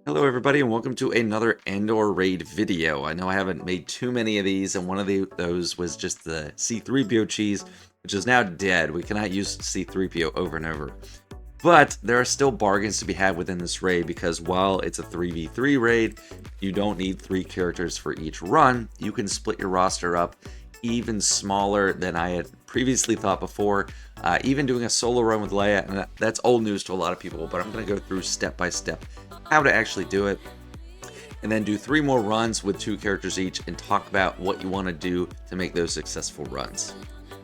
Hello everybody and welcome to another Endor raid video. I know I haven't made too many of these, and one of those was just the C-3PO cheese, which is now dead. We cannot use C-3PO over and over. But there are still bargains to be had within this raid, because while it's a 3v3 raid, you don't need 3 characters for each run. You can split your roster up even smaller than I had previously thought before. Even doing a solo run with Leia, and that's old news to a lot of people, but I'm going to go through step by step how to actually do it, and then do 3 more runs with 2 characters each and talk about what you want to do to make those successful runs.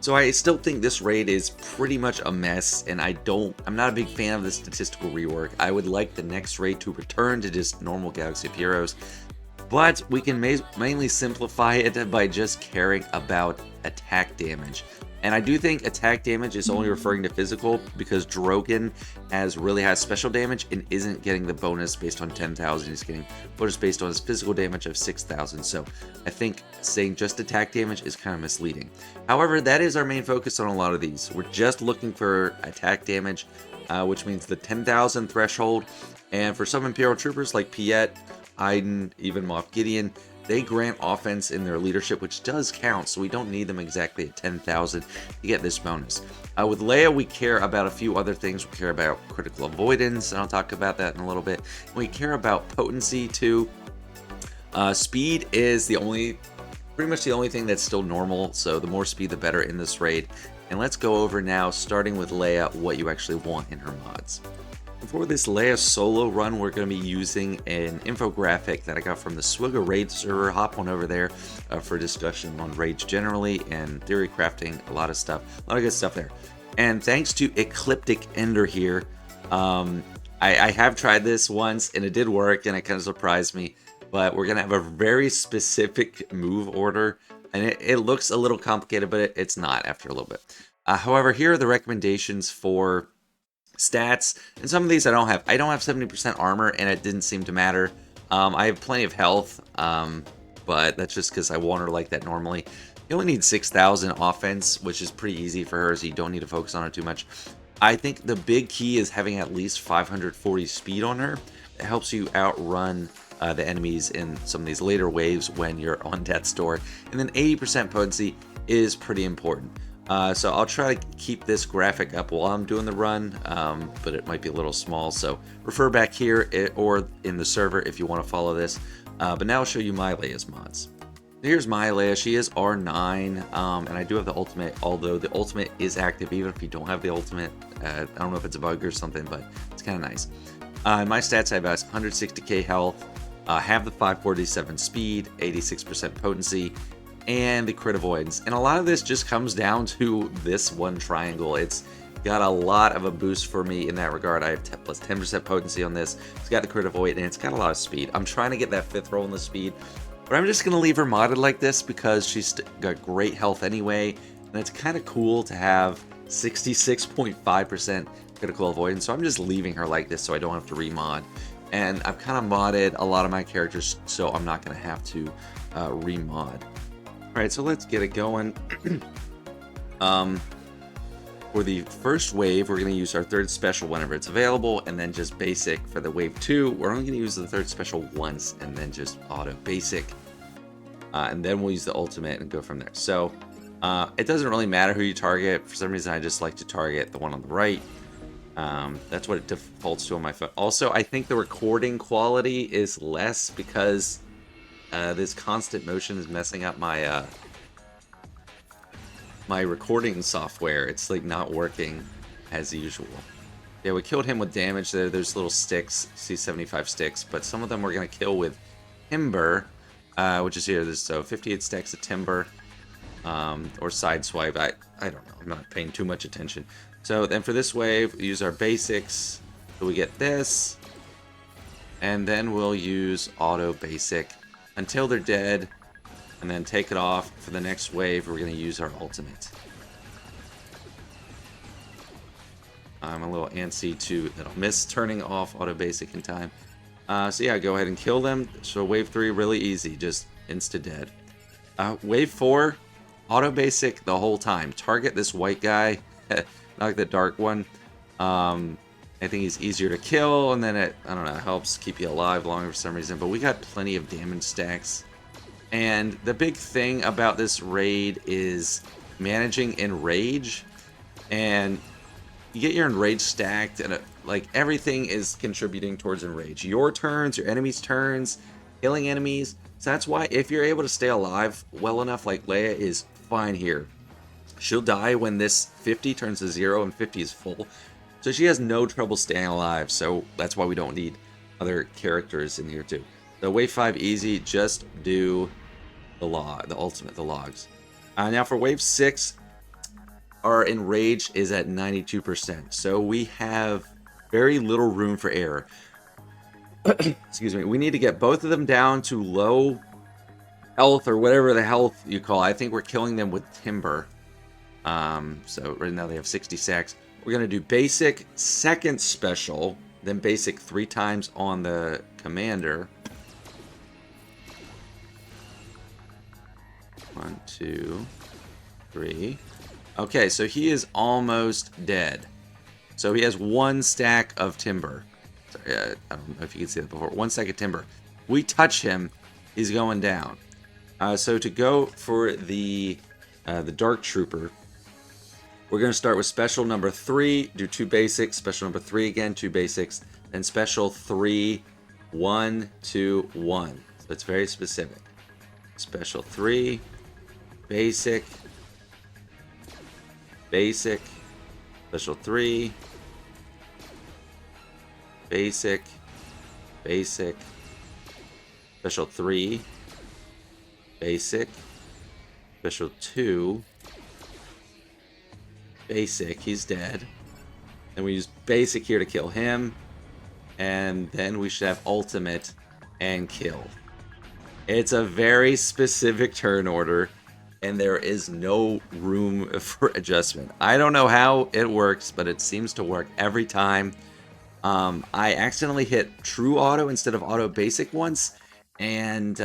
So I still think this raid is pretty much a mess, and I'm not a big fan of the statistical rework. I would like the next raid to return to just normal Galaxy of Heroes, but we can mainly simplify it by just caring about attack damage. And I do think attack damage is only referring to physical, because Drogan really has special damage and isn't getting the bonus based on 10,000. He's getting bonus based on his physical damage of 6,000. So I think saying just attack damage is kind of misleading. However, that is our main focus on a lot of these. We're just looking for attack damage, which means the 10,000 threshold. And for some Imperial troopers like Piett, Iden, even Moff Gideon, they grant offense in their leadership, which does count, so we don't need them exactly at 10,000 to get this bonus. With Leia, we care about a few other things. We care about critical avoidance, and I'll talk about that in a little bit. We care about potency too. Speed is pretty much the only thing that's still normal, so the more speed the better in this raid. And let's go over now, starting with Leia, what you actually want in her mods. For this Leia solo run, we're going to be using an infographic that I got from the Swigga raid server. Hop on over there for discussion on raids generally and theory crafting, a lot of good stuff there. And thanks to Ecliptic Endor here, I have tried this once and it did work, and it kind of surprised me. But we're going to have a very specific move order, and it looks a little complicated, but it's not after a little bit. However, here are the recommendations for stats, and some of these I don't have. I don't have 70% armor, and it didn't seem to matter. I have plenty of health, but that's just because I want her like that normally. You only need 6,000 offense, which is pretty easy for her, so you don't need to focus on her too much. I think the big key is having at least 540 speed on her. It helps you outrun the enemies in some of these later waves when you're on death's door. And then 80% potency is pretty important. So I'll try to keep this graphic up while I'm doing the run, but it might be a little small, so refer back here or in the server if you want to follow this. But now I'll show you my Leia's mods. Here's my Leia. She is R9, and I do have the ultimate, although the ultimate is active even if you don't have the ultimate. I don't know if it's a bug or something, but it's kind of nice. My stats, I have 160k health, have the 547 speed, 86% potency, and the crit avoidance. And a lot of this just comes down to this one triangle. It's got a lot of a boost for me in that regard. I have plus 10% potency on this. It's got the crit avoid, and it's got a lot of speed. I'm trying to get that 5th roll in the speed, but I'm just going to leave her modded like this because she's got great health anyway, and it's kind of cool to have 66.5% critical avoidance, so I'm just leaving her like this so I don't have to remod. And I've kind of modded a lot of my characters, so I'm not going to have to remod. Alright, so let's get it going. For the first wave, we're going to use our 3rd special whenever it's available, and then just basic. For the wave 2, we're only going to use the 3rd special once, and then just auto basic. And then we'll use the ultimate and go from there. So, it doesn't really matter who you target. For some reason, I just like to target the one on the right. That's what it defaults to on my phone. Also, I think the recording quality is less because this constant motion is messing up my my recording software. It's like not working as usual. Yeah, we killed him with damage there. There's little sticks, C75 sticks, but some of them we're gonna kill with timber, which is here. There's so 58 stacks of timber, or sideswipe. I don't know. I'm not paying too much attention. So then for this wave, we use our basics. So we get this, and then we'll use auto basic until they're dead, and then take it off. For the next wave, we're going to use our ultimate. I'm a little antsy that I'll miss turning off auto basic in time. So yeah, go ahead and kill them. So wave 3, really easy, just insta-dead. Wave 4, auto basic the whole time. Target this white guy, not the dark one. And I think he's easier to kill, and then it, I don't know, helps keep you alive longer for some reason. But we got plenty of damage stacks. And the big thing about this raid is managing enrage. And you get your enrage stacked, and like everything is contributing towards enrage. Your turns, your enemies' turns, killing enemies. So that's why if you're able to stay alive well enough, like Leia is fine here. She'll die when this 50 turns to 0 and 50 is full. So she has no trouble staying alive, so that's why we don't need other characters in here too. So wave 5 easy, just do the logs. Now for wave 6, our enrage is at 92%, so we have very little room for error. Excuse me. We need to get both of them down to low health, or whatever the health you call it. I think we're killing them with timber. So right now they have 60 stacks. We're going to do basic, second special, then basic 3 times on the commander. 1, 2, 3. Okay, so he is almost dead. So he has 1 stack of timber. Sorry, I don't know if you can see that before. 1 stack of timber. We touch him, he's going down. So to go for the Dark Trooper, we're going to start with special number 3, do 2 basics, special number 3 again, 2 basics, then special 3, 1, 2, 1. So it's very specific. Special 3, basic, basic, special 3, basic, basic, special 3, basic, special 2, basic, he's dead. Then we use basic here to kill him, and then we should have ultimate and kill. It's a very specific turn order, and there is no room for adjustment. I don't know how it works, but it seems to work every time. I accidentally hit true auto instead of auto basic once, and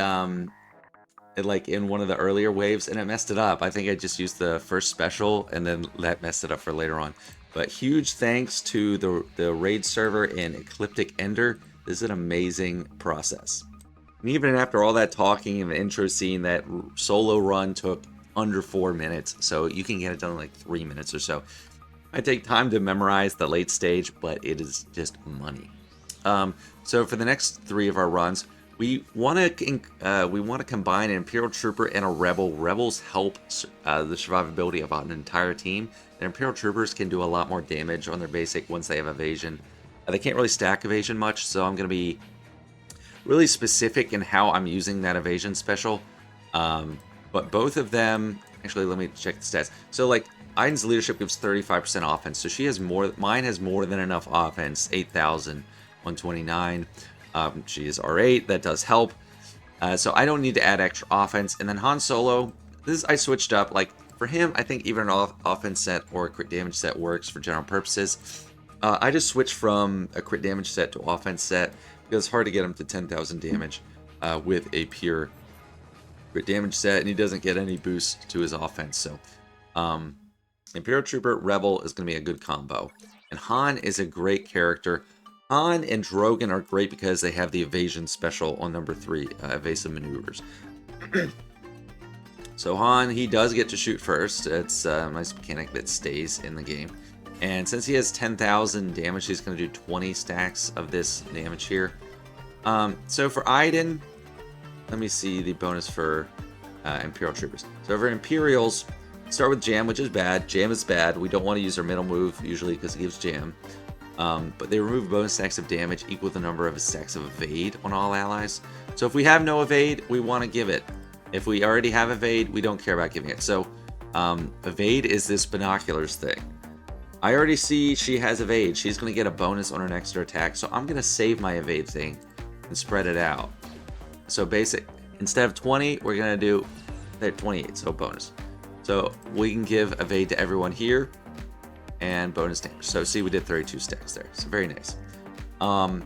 like in one of the earlier waves, and it messed it up. I think I just used the first special, and then that messed it up for later on. But huge thanks to the raid server in Ecliptic Endor. This is an amazing process. And even after all that talking in the intro scene, that solo run took under 4 minutes, so you can get it done in like 3 minutes or so. I take time to memorize the late stage, but it is just money. So for the next 3 of our runs, we want to combine an Imperial Trooper and a Rebel. Rebels help the survivability of an entire team. And Imperial Troopers can do a lot more damage on their basic once they have evasion. They can't really stack evasion much, so I'm going to be really specific in how I'm using that evasion special. But both of them, actually, let me check the stats. So like Iden's leadership gives 35% offense, so she has more. Mine has more than enough offense, 8,129. She is R8, that does help. So I don't need to add extra offense. And then Han Solo, I switched up. Like for him, I think even an offense set or a crit damage set works for general purposes. I just switched from a crit damage set to offense set because it's hard to get him to 10,000 damage with a pure crit damage set, and he doesn't get any boost to his offense. So Imperial Trooper Rebel is going to be a good combo. And Han is a great character. Han and Drogan are great because they have the evasion special on number 3, evasive maneuvers. So Han, he does get to shoot first. It's a nice mechanic that stays in the game. And since he has 10,000 damage, he's going to do 20 stacks of this damage here. So for Iden, let me see the bonus for Imperial Troopers. So for Imperials, start with Jam, which is bad. Jam is bad. We don't want to use our middle move usually because it gives Jam. But they remove bonus stacks of damage equal to the number of stacks of evade on all allies. So if we have no evade, we want to give it. If we already have evade, we don't care about giving it. So evade is this binoculars thing. I already see she has evade. She's going to get a bonus on her next attack. So I'm going to save my evade thing and spread it out. So basic, instead of 20, we're going to do 28, so bonus. So we can give evade to everyone here. And bonus damage. So see, we did 32 stacks there. So very nice. And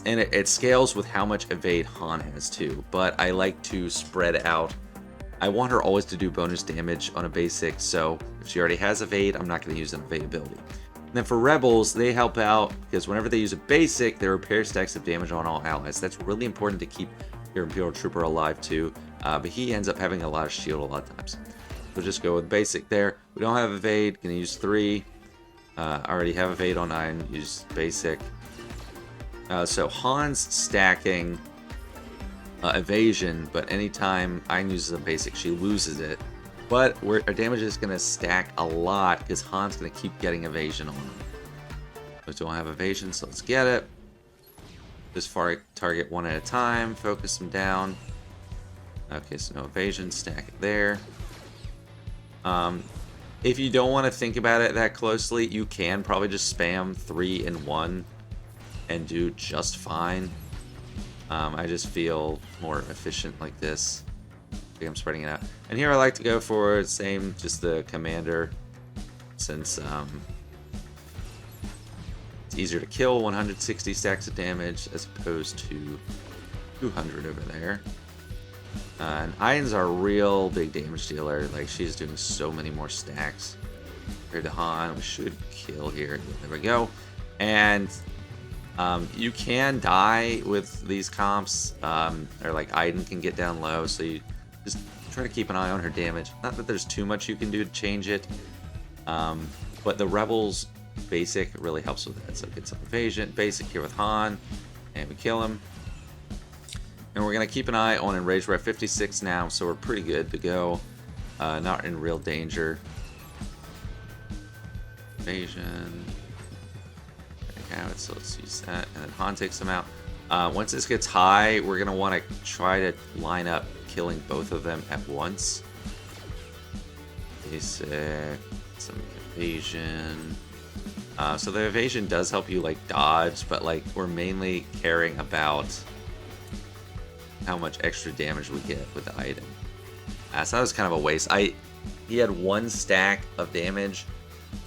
it scales with how much evade Han has too. But I like to spread out. I want her always to do bonus damage on a basic. So if she already has evade, I'm not going to use an evade ability. And then for Rebels, they help out because whenever they use a basic, they repair stacks of damage on all allies. That's really important to keep your Imperial Trooper alive too, but he ends up having a lot of shield a lot of times. So just go with basic there. We don't have evade, gonna use 3. I already have evade on 9, use basic. So Han's stacking evasion, but anytime Iden uses a basic, she loses it. But our damage is going to stack a lot because Han's going to keep getting evasion on him. We don't have evasion, so let's get it. Just target one at a time, focus them down. Okay, so no evasion, stack it there. If you don't want to think about it that closely, you can probably just spam 3 and 1 and do just fine. I just feel more efficient like this. I think I'm spreading it out. And here I like to go for same, just the commander, since it's easier to kill 160 stacks of damage as opposed to 200 over there. And Iden's our real big damage dealer. Like, she's doing so many more stacks compared to Han. We should kill here. There we go. And you can die with these comps, or like Iden can get down low, so you just try to keep an eye on her damage. Not that there's too much you can do to change it, but the Rebels basic really helps with that. So get some evasion, basic here with Han, and we kill him. And we're going to keep an eye on Enrage. We're at 56 now, so we're pretty good to go. Not in real danger. Evasion. So let's use that, and then Han takes him out. Once this gets high, we're gonna want to try to line up killing both of them at once. Basic, some evasion. So the evasion does help you like dodge, but like we're mainly caring about how much extra damage we get with the item. So that was kind of a waste. He had 1 stack of damage,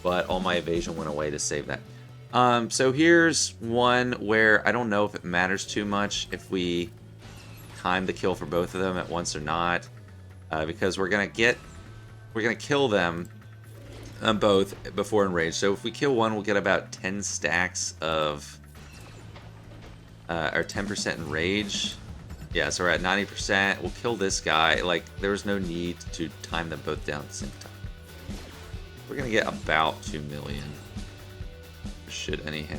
but all my evasion went away to save that. So here's one where I don't know if it matters too much if we time the kill for both of them at once or not, because we're gonna kill them both before enraged. So if we kill one, we'll get about 10 stacks of or 10% enrage. Yeah, so we're at 90%. We'll kill this guy. Like, there was no need to time them both down at the same time. We're gonna get about 2 million. Should anyhow.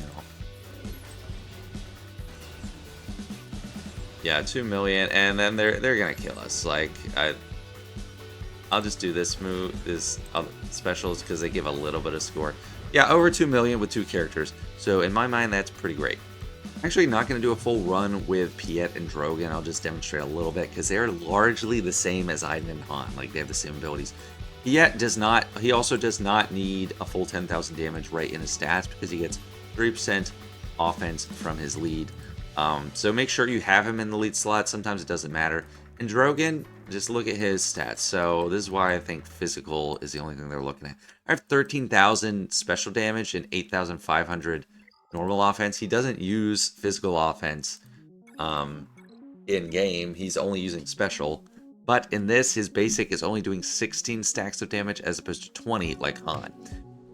Yeah, 2 million, and then they're gonna kill us. Like, I'll just do this move, this specials, because they give a little bit of score. Yeah, over 2 million with 2 characters. So in my mind, that's pretty great. I'm actually not going to do a full run with Piett and Drogan. I'll just demonstrate a little bit because they're largely the same as Iden and Han. Like, they have the same abilities. Piett does not. He also does not need a full 10,000 damage right in his stats because he gets 3% offense from his lead. So make sure you have him in the lead slot. Sometimes it doesn't matter. And Drogan, just look at his stats. So this is why I think physical is the only thing they're looking at. I have 13,000 special damage and 8,500 normal offense. He doesn't use physical offense in game. He's only using special. But in this, his basic is only doing 16 stacks of damage as opposed to 20 like Han.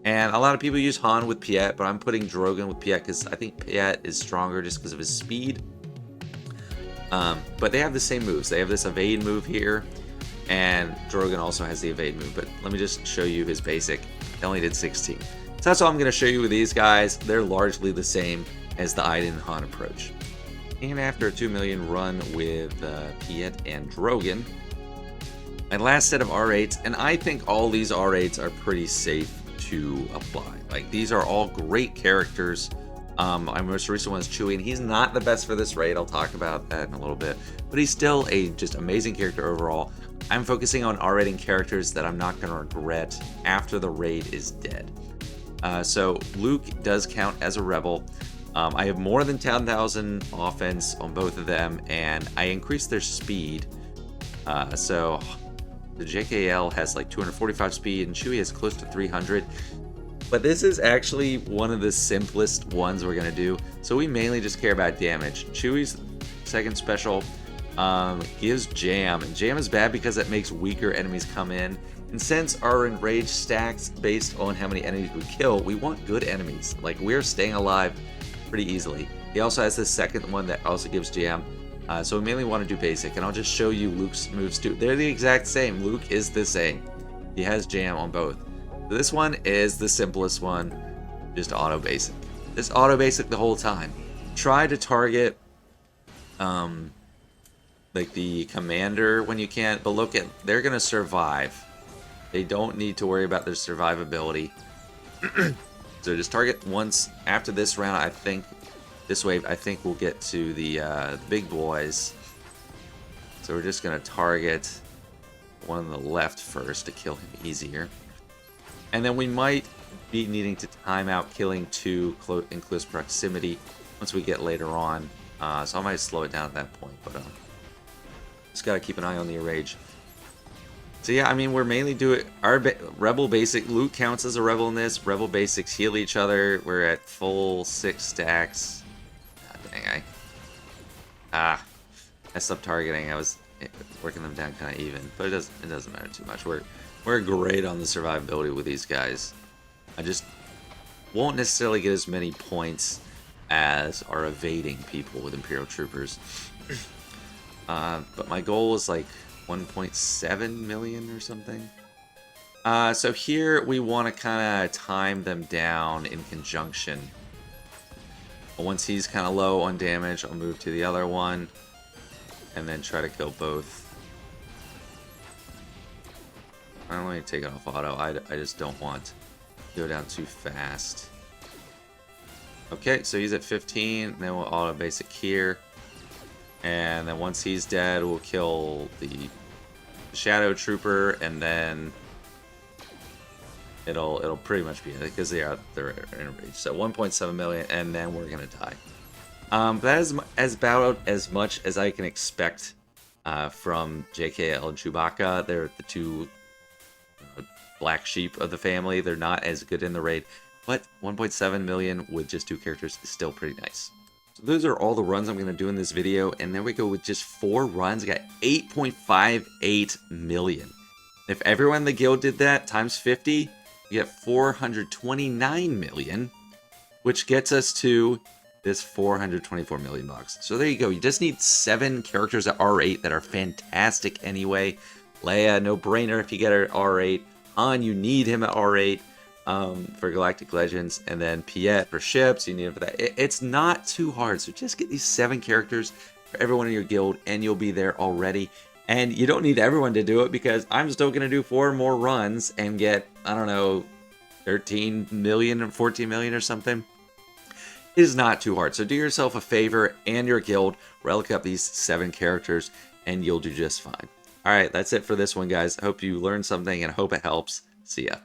And a lot of people use Han with Piett, but I'm putting Drogan with Piett because I think Piett is stronger just because of his speed. But they have the same moves. They have this evade move here, and Drogan also has the evade move. But let me just show you his basic. It only did 16. So that's all I'm going to show you with these guys. They're largely the same as the Iden and Han approach. And after a 2 million run with Piett and Drogan, my last set of R8s, and I think all these R8s are pretty safe to apply. Like, these are all great characters. My most recent one is Chewie, and he's not the best for this raid. I'll talk about that in a little bit, but he's still a just amazing character overall. I'm focusing on R-rating characters that I'm not going to regret after the raid is dead. So Luke does count as a rebel. I have more than 10,000 offense on both of them, and I increased their speed. So the JKL has like 245 speed, and Chewie has close to 300. But this is actually one of the simplest ones we're going to do. So we mainly just care about damage. Chewie's second special gives jam. And jam is bad because it makes weaker enemies come in. And since our enrage stacks based on how many enemies we kill, we want good enemies. Like, we're staying alive pretty easily. He also has this second one that also gives jam. So we mainly want to do basic, and I'll just show you Luke's moves too. They're the exact same. Luke is the same. He has jam on both. So this one is the simplest one, just auto basic. Just auto basic the whole time. Try to target like the commander when you can, but look at, they're gonna survive. They don't need to worry about their survivability. So just target once after this round. I think this wave, I think we'll get to the big boys. So we're just gonna target one on the left first to kill him easier, and then we might be needing to time out killing two in close proximity once we get later on. So I might slow it down at that point, but just gotta keep an eye on the enrage. So yeah, I mean, we're mainly doing our rebel basic. Luke counts as a rebel in this. Rebel basics heal each other. We're at full 6 stacks. God dang, I messed up targeting. I was working them down kind of even, but it doesn't matter too much. We're great on the survivability with these guys. I just won't necessarily get as many points as our evading people with Imperial Troopers. But my goal is like 1.7 million or something. So here we want to kind of time them down in conjunction. Once he's kind of low on damage, I'll move to the other one and then try to kill both. I don't want to take it off auto. I just don't want to go down too fast. Okay, so he's at 15. Then we'll auto basic here. And then once he's dead, we'll kill the Shadow Trooper, and then it'll pretty much be it because they're in range. So 1.7 million, and then we're gonna die. That is about as much as I can expect from JKL and Chewbacca. They're the two black sheep of the family. They're not as good in the raid, but 1.7 million with just 2 characters is still pretty nice. So those are all the runs I'm going to do in this video, and there we go with just 4 runs. I got 8.58 million. If everyone in the guild did that times 50, you get 429 million, which gets us to this 424 million bucks. So there you go. You just need 7 characters at R8 that are fantastic anyway. Leia, no brainer if you get her at R8. Han, you need him at R8. For Galactic Legends, and then Piett for ships, you need it for that. It's not too hard, so just get these 7 characters for everyone in your guild, and you'll be there already. And you don't need everyone to do it, because I'm still going to do 4 more runs and get, I don't know, 13 million or 14 million or something. It is not too hard, so do yourself a favor and your guild, relic up these 7 characters, and you'll do just fine. Alright, that's it for this one, guys. I hope you learned something, and I hope it helps. See ya.